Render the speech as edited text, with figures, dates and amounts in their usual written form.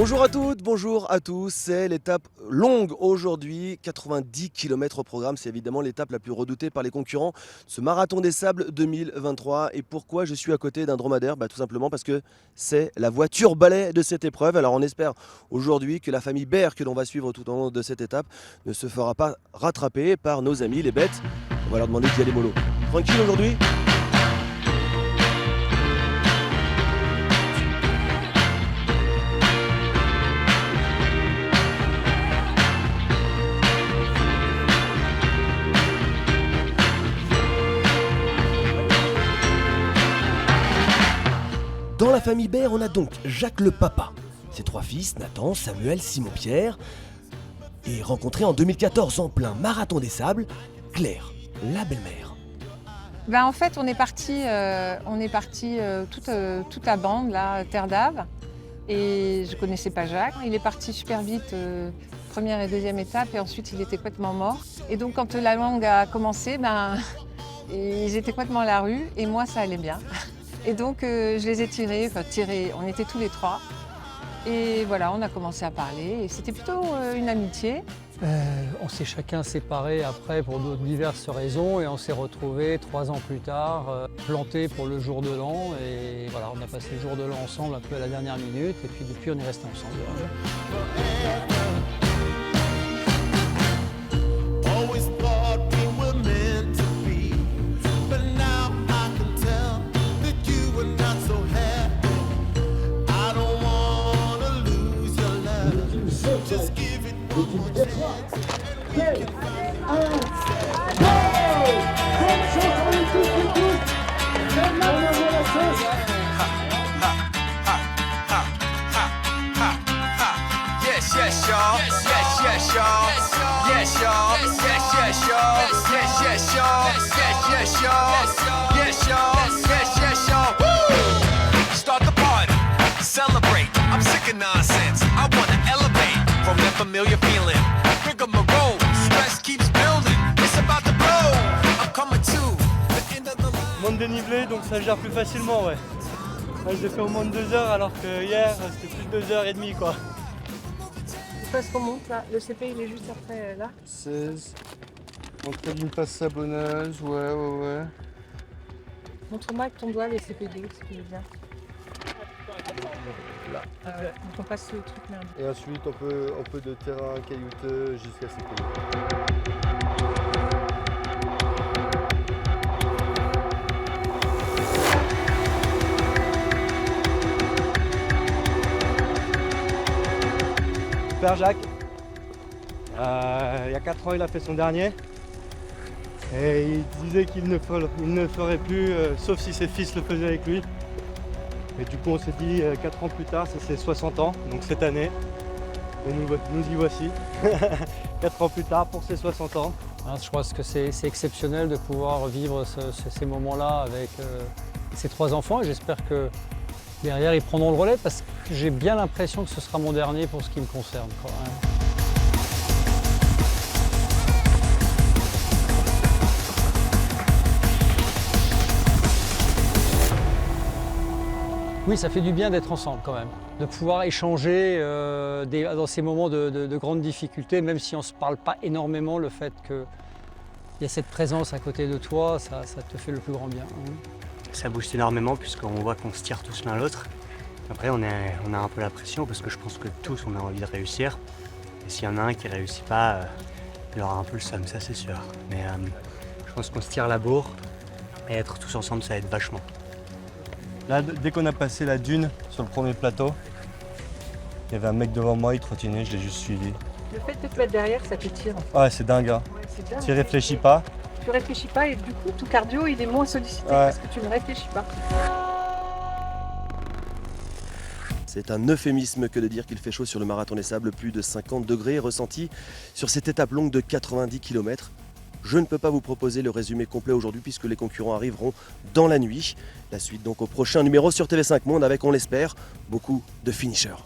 Bonjour à toutes, bonjour à tous, c'est l'étape longue aujourd'hui, 90 km au programme, c'est évidemment l'étape la plus redoutée par les concurrents, ce Marathon des Sables 2023. Et pourquoi je suis à côté d'un dromadaire? Tout simplement parce que c'est la voiture balai de cette épreuve. Alors on espère aujourd'hui que la famille Baer que l'on va suivre tout au long de cette étape ne se fera pas rattraper par nos amis les bêtes. On va leur demander d'y aller mollo. Tranquille aujourd'hui? Dans la famille Baer, on a donc Jacques le papa, ses trois fils, Nathan, Samuel, Simon-Pierre, et rencontré en 2014 en plein Marathon des Sables, Claire, la belle-mère. En fait, on est parti toute la bande, là, Terre d'Ave, et je connaissais pas Jacques. Il est parti super vite, première et deuxième étape, et ensuite il était complètement mort. Et donc quand la longue a commencé, ils étaient complètement à la rue, et moi ça allait bien. Et donc je les ai tirés, on était tous les trois. Et voilà, on a commencé à parler et c'était plutôt une amitié. On s'est chacun séparés après pour diverses raisons et on s'est retrouvés 3 ans plus tard, plantés pour le jour de l'an. Et voilà, on a passé le jour de l'an ensemble un peu à la dernière minute et puis depuis on est restés ensemble. Start the party, celebrate. I'm sick of nonsense. I wanna elevate from that familiar feeling. Rigmarole, stress keeps building. It's about to blow. I'm coming to the end of the line. Moins de dénivelé, donc ça gère plus facilement, ouais. Là, je l'ai fait au moins de 2 heures, alors que hier, c'était plus de 2h30, quoi. Parce qu'on monte là, le CP il est juste après là. 16. Entrée d'une passe savonneuse, ouais. Montre-moi avec ton doigt les CP2, ce qui est bien. Là. Donc on passe le truc merde. Et ensuite, un peu de terrain caillouteux jusqu'à CP. Super Jacques. Il y a 4 ans, il a fait son dernier. Et il disait qu'il ne ferait plus, sauf si ses fils le faisaient avec lui. Et du coup, on s'est dit 4 ans plus tard, c'est ses 60 ans, donc cette année. Et nous y voici, 4 ans plus tard pour ses 60 ans. Je pense que c'est exceptionnel de pouvoir vivre ces moments-là avec ces 3 enfants et j'espère que derrière ils prendront le relais parce que j'ai bien l'impression que ce sera mon dernier pour ce qui me concerne, quoi. Oui, ça fait du bien d'être ensemble quand même, de pouvoir échanger dans ces moments de grande difficulté, même si on ne se parle pas énormément, le fait qu'il y a cette présence à côté de toi, ça te fait le plus grand bien. Ça booste énormément puisqu'on voit qu'on se tire tous l'un l'autre. Après, on a un peu la pression parce que je pense que tous, on a envie de réussir. Et s'il y en a un qui ne réussit pas, il aura un peu le seum, ça c'est sûr. Mais je pense qu'on se tire la bourre et être tous ensemble, ça aide vachement. Là, dès qu'on a passé la dune sur le premier plateau, il y avait un mec devant moi, il trottinait, je l'ai juste suivi. Le fait de te mettre derrière, ça te tire. Ouais, c'est dingue, hein. Ouais, c'est dingue. Tu réfléchis pas. Tu réfléchis pas et du coup, tout cardio, il est moins sollicité parce que tu ne réfléchis pas. C'est un euphémisme que de dire qu'il fait chaud sur le Marathon des Sables, plus de 50 degrés ressentis sur cette étape longue de 90 km. Je ne peux pas vous proposer le résumé complet aujourd'hui puisque les concurrents arriveront dans la nuit. La suite donc au prochain numéro sur TV5 Monde avec, on l'espère, beaucoup de finishers.